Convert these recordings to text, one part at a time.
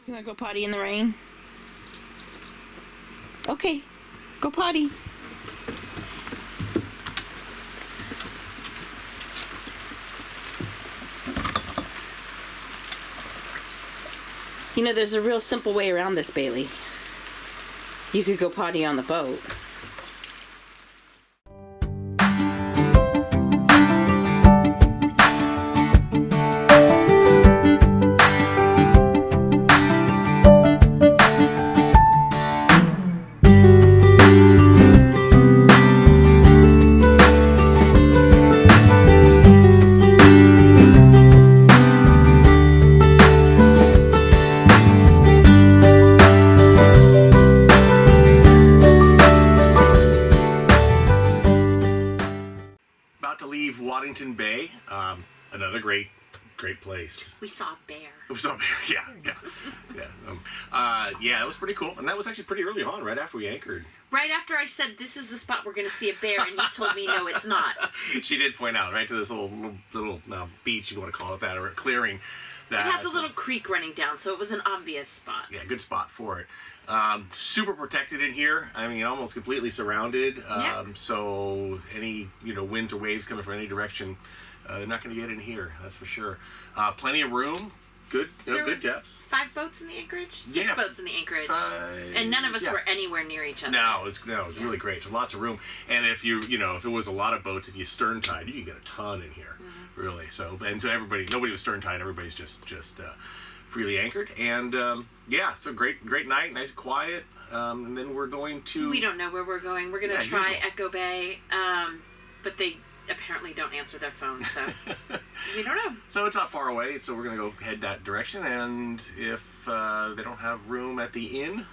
You want to go potty in the rain? Okay, go potty. You know, there's a real simple way around this, Bailey. You could go potty on the boat. Waddington Bay, another great place. We saw a bear. We saw a bear, yeah. It was pretty cool, and that was actually pretty early on, right after we anchored. Right after I said, this is the spot we're going to see a bear, and you told me, no, it's not. She did point out, right to this little beach, if you want to call it that, or a clearing. That, it has a little creek running down, so it was an obvious spot. Yeah, good spot for it. Super protected in here. I mean, almost completely surrounded. So any winds or waves coming from any direction, they're not going to get in here. That's for sure. Plenty of room. Good, good depths. 5 boats in the anchorage. 6 boats in the anchorage, and none of us were anywhere near each other. No, it was really great. So lots of room. And if if it was a lot of boats, if you stern tied, you can get a ton in here. Really. So, and to everybody, nobody was stern tied. Everybody's just freely anchored. And so great night, nice and quiet. And then we're going to. We don't know where we're going. We're going to try Echo Bay, but they apparently don't answer their phones, so we don't know. So it's not far away. So we're going to go head that direction. And if they don't have room at the inn,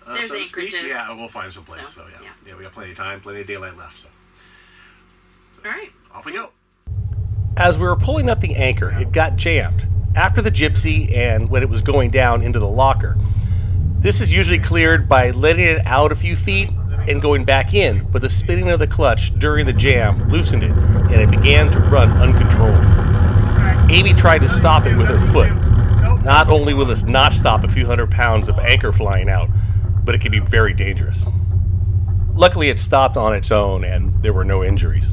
there's so to speak, anchorages. Yeah, we'll find some place. So we got plenty of time, plenty of daylight left. So all right, off we go. As we were pulling up the anchor, it got jammed after the gypsy and when it was going down into the locker. This is usually cleared by letting it out a few feet and going back in, but the spinning of the clutch during the jam loosened it, and it began to run uncontrolled. Amy tried to stop it with her foot. Not only will this not stop a few hundred pounds of anchor flying out, but it can be very dangerous. Luckily, it stopped on its own, and there were no injuries.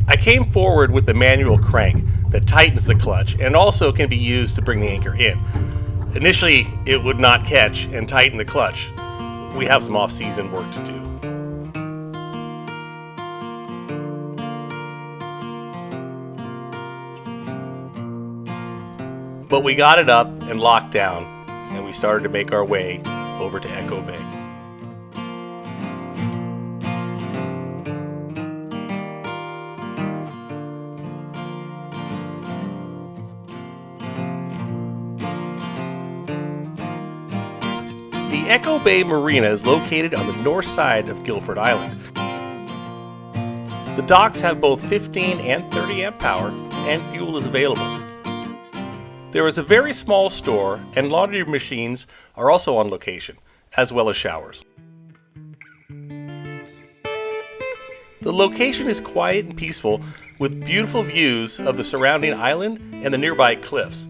I came forward with the manual crank that tightens the clutch and also can be used to bring the anchor in. Initially, it would not catch and tighten the clutch. We have some off-season work to do. But we got it up and locked down, and we started to make our way over to Echo Bay. The Echo Bay Marina is located on the north side of Guilford Island. The docks have both 15 and 30 amp power, and fuel is available. There is a very small store, and laundry machines are also on location, as well as showers. The location is quiet and peaceful, with beautiful views of the surrounding island and the nearby cliffs.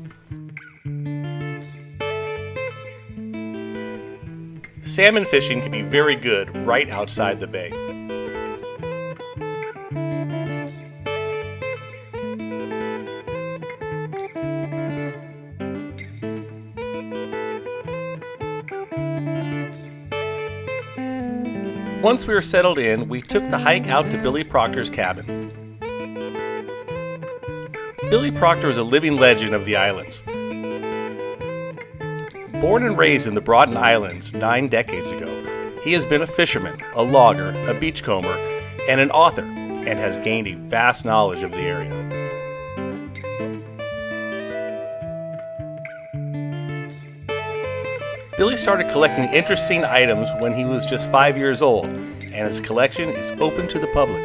Salmon fishing can be very good right outside the bay. Once we were settled in, we took the hike out to Billy Proctor's cabin. Billy Proctor is a living legend of the islands. Born and raised in the Broughton Islands 9 decades ago, he has been a fisherman, a logger, a beachcomber, and an author, and has gained a vast knowledge of the area. Billy started collecting interesting items when he was just 5 years old, and his collection is open to the public.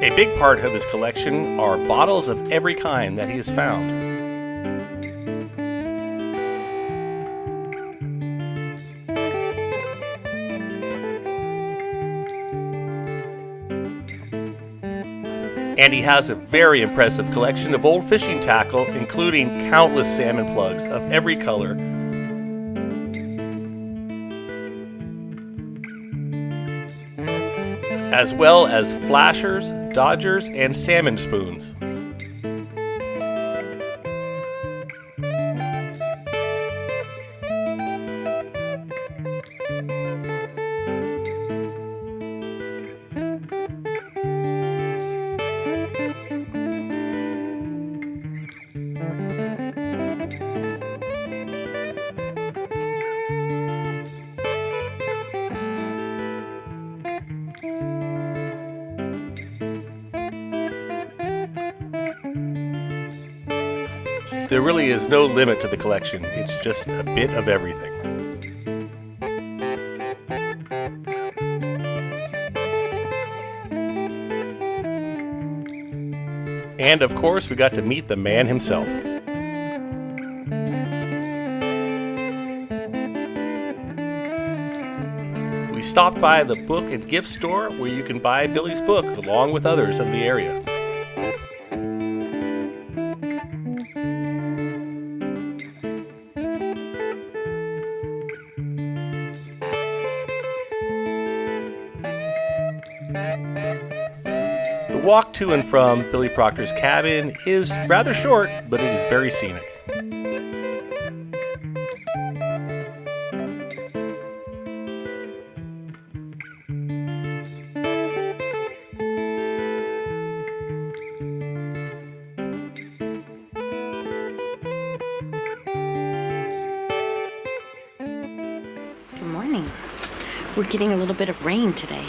A big part of his collection are bottles of every kind that he has found. And he has a very impressive collection of old fishing tackle, including countless salmon plugs of every color. As well as flashers, dodgers, and salmon spoons. There really is no limit to the collection. It's just a bit of everything. And of course, we got to meet the man himself. We stopped by the book and gift store where you can buy Billy's book along with others of the area. The walk to and from Billy Proctor's cabin is rather short, but it is very scenic. Good morning. We're getting a little bit of rain today.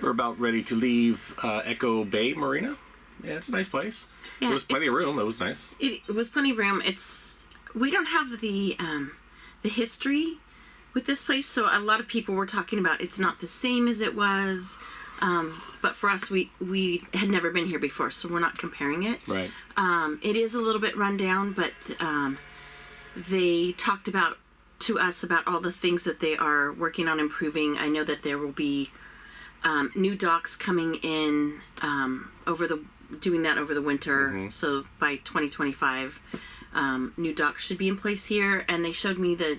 We're about ready to leave Echo Bay Marina. Yeah, it's a nice place. Yeah, there was plenty of room. That was nice. It was plenty of room. We don't have the history with this place, so a lot of people were talking about it's not the same as it was. But for us, we had never been here before, so we're not comparing it. Right. It is a little bit run down, but they talked to us about all the things that they are working on improving. I know that there will be new docks coming in doing that over the winter. Mm-hmm. So by 2025, new docks should be in place here. And they showed me that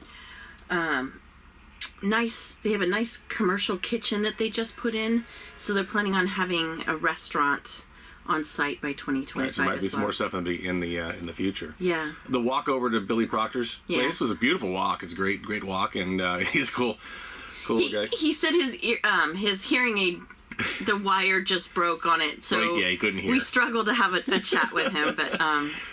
they have a nice commercial kitchen that they just put in. So they're planning on having a restaurant on site by 2025. Right, so there might be some more stuff in the future. Yeah. The walk over to Billy Proctor's place was a beautiful walk. It's a great walk, and he's cool. Cool guy. He said his hearing aid, the wire just broke on it, so he couldn't hear. We struggled to have a chat with him, but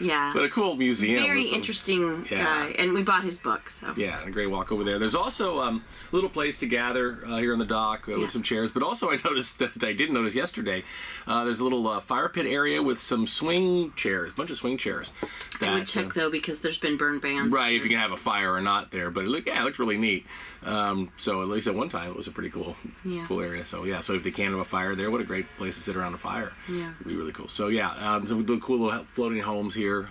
yeah. But a cool museum. Very interesting guy, and we bought his book. So yeah, a great walk over there. There's also a little place to gather here on the dock with some chairs. But also, I noticed that I didn't notice yesterday. There's a little fire pit area with some swing chairs, a bunch of swing chairs. I would check though because there's been burn bans. Right, if you can have a fire or not there, but it looked really neat. So at least at one time, it was a pretty cool area. So so if they can have a fire there, what a great place to sit around a fire. Yeah, it'd be really cool. So some the cool little floating homes here.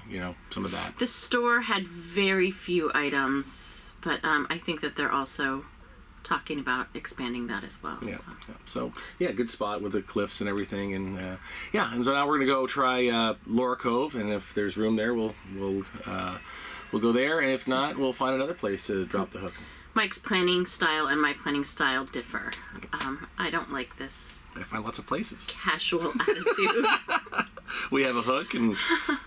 Some of that. The store had very few items, but I think that they're also talking about expanding that as well. Yeah. So good spot with the cliffs and everything, and and so now we're gonna go try Laura Cove, and if there's room there, we'll go there, and if not, we'll find another place to drop the hook. Mike's planning style and my planning style differ. Yes. I don't like this. I find lots of places. Casual attitude. We have a hook and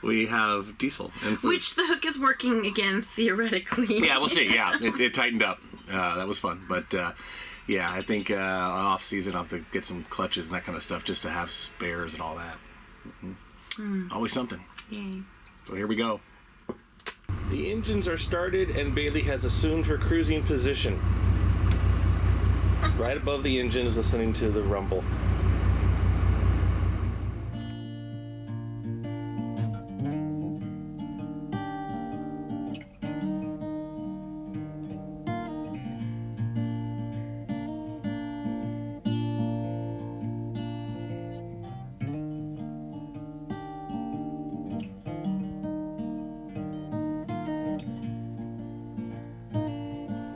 we have diesel and food. Which the hook is working again theoretically. Yeah, we'll see. Yeah, it tightened up. That was fun, but I think off season I'll have to get some clutches and that kind of stuff just to have spares and all that. Mm-hmm. Always something. Yay! So here we go. The engines are started and Bailey has assumed her cruising position. Right above the engines, listening to the rumble.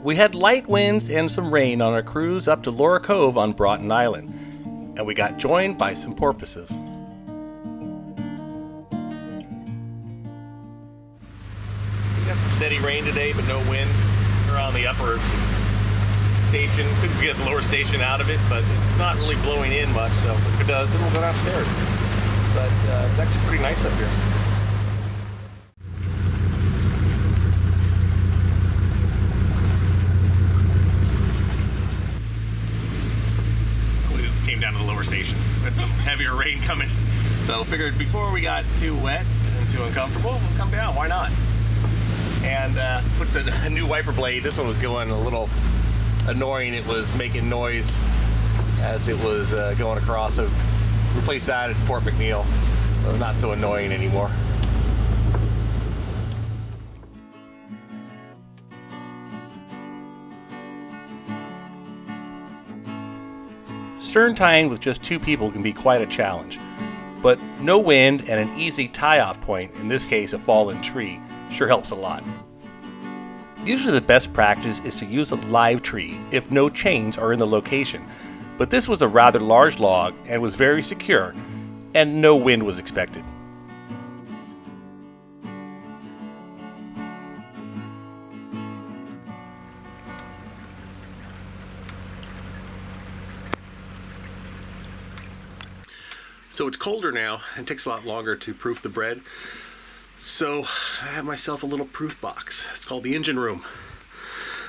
We had light winds and some rain on our cruise up to Laura Cove on Broughton Island, and we got joined by some porpoises. We got some steady rain today, but no wind. We're on the upper station. Couldn't get the lower station out of it, but it's not really blowing in much, so if it does, it'll go downstairs. But it's actually pretty nice up here. We came down to the lower station. We had some heavier rain coming, so figured before we got too wet and too uncomfortable, we'll come down. Why not? And puts a new wiper blade. This one was going a little annoying. It was making noise as it was going across, so replaced that at Port McNeil, so not so annoying anymore. Stern tying with just 2 people can be quite a challenge, but no wind and an easy tie-off point, in this case a fallen tree, sure helps a lot. Usually the best practice is to use a live tree if no chains are in the location, but this was a rather large log and was very secure, and no wind was expected. So it's colder now and takes a lot longer to proof the bread. So I have myself a little proof box. It's called the engine room.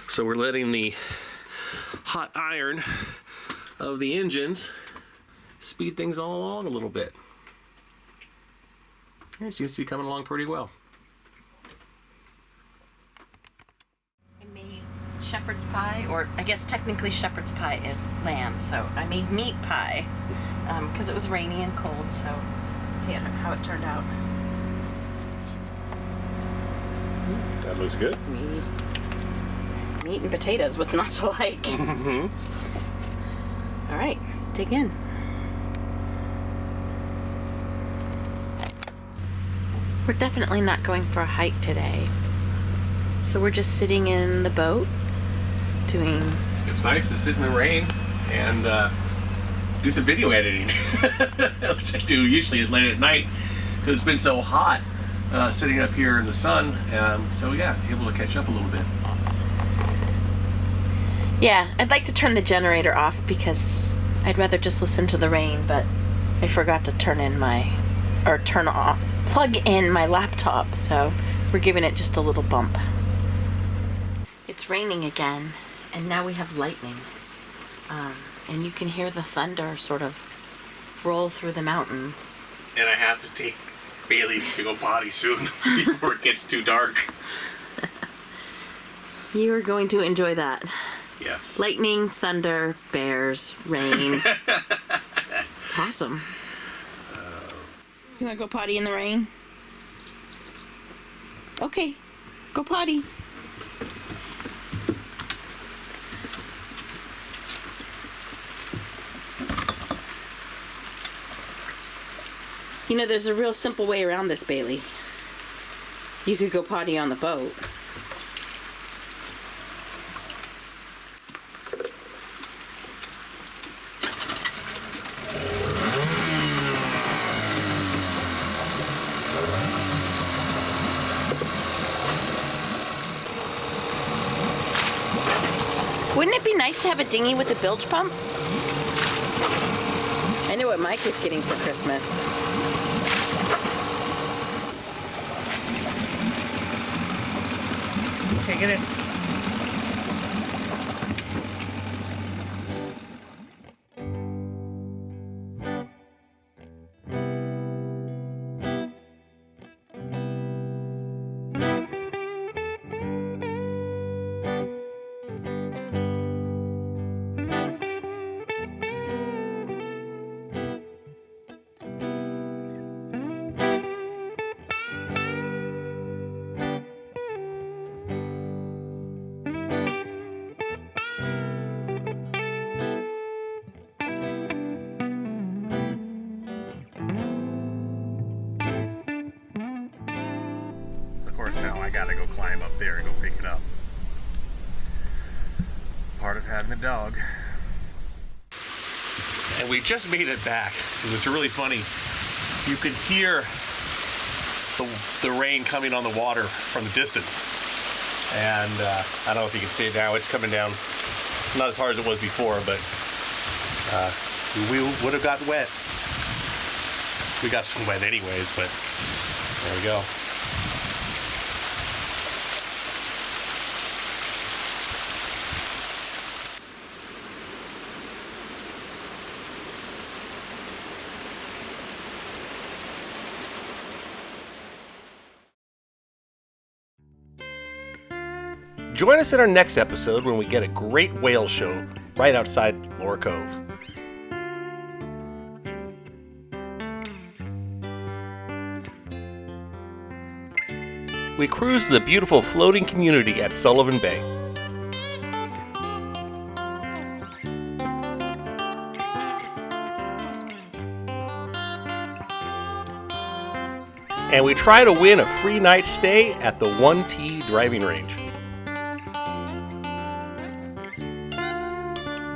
So we're letting the hot iron of the engines speed things all along a little bit. It seems to be coming along pretty well. I made shepherd's pie, or I guess technically shepherd's pie is lamb, so I made meat pie because it was rainy and cold, so let's see how it turned out. That looks good. Meat and potatoes, what's not to like? Mm-hmm. All right, dig in. We're definitely not going for a hike today. So we're just sitting in the boat doing... It's nice to sit in the rain and do some video editing, which I do usually late at night because it's been so hot sitting up here in the sun. So yeah, able to catch up a little bit. Yeah, I'd like to turn the generator off because I'd rather just listen to the rain, but I forgot to plug in my laptop, so we're giving it just a little bump. It's raining again, and now we have lightning. And you can hear the thunder sort of roll through the mountains. And I have to take Bailey to go potty soon before it gets too dark. You are going to enjoy that. Yes. Lightning, thunder, bears, rain. It's awesome. You want to go potty in the rain? Okay, go potty. You know, there's a real simple way around this, Bailey. You could go potty on the boat. Wouldn't it be nice to have a dinghy with a bilge pump? I know what Mike was getting for Christmas. Okay, get in. Of course, now I gotta go climb up there and go pick it up. part of having a dog. And we just made it back. It was really funny. You could hear the rain coming on the water from the distance. And I don't know if you can see it now. It's coming down, not as hard as it was before, but we would have gotten wet. We got some wet anyways, but there we go. Join us in our next episode when we get a great whale show right outside Laura Cove. We cruise to the beautiful floating community at Sullivan Bay. And we try to win a free night stay at the 1T driving range.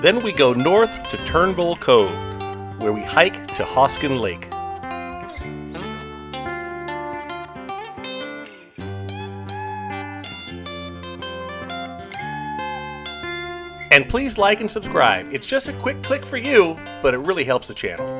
Then we go north to Turnbull Cove, where we hike to Hoskin Lake. And please like and subscribe. It's just a quick click for you, but it really helps the channel.